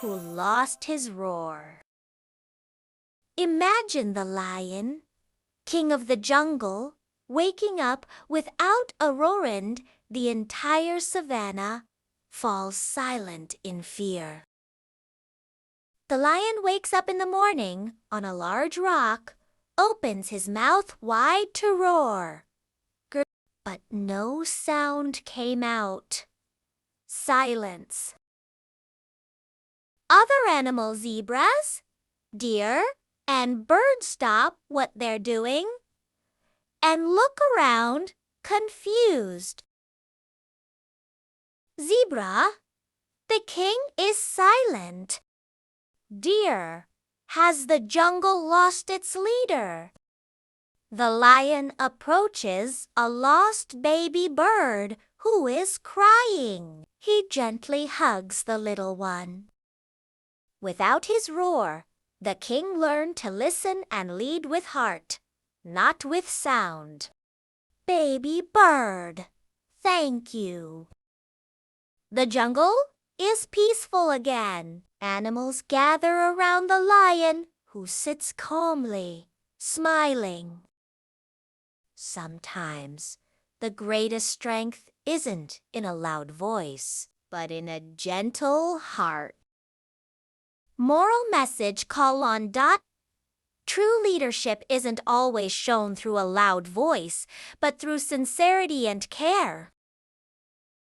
who lost his roar. Imagine the lion, king of the jungle, waking up without a roar and the entire savannah falls silent in fear. The lion wakes up in the morning on a large rock, opens his mouth wide to roar. But no sound came out. Silence. Other animals, zebras, deer, and birds stop what they're doing and look around, confused. Zebra, the king is silent. Deer, has the jungle lost its leader? The lion approaches a lost baby bird who is crying. He gently hugs the little one. Without his roar, the king learned to listen and lead with heart, not with sound. Baby bird, thank you. The jungle is peaceful again. Animals gather around the lion, who sits calmly, smiling. Sometimes, the greatest strength isn't in a loud voice, but in a gentle heart. Moral message: call on. True leadership isn't always shown through a loud voice, but through sincerity and care.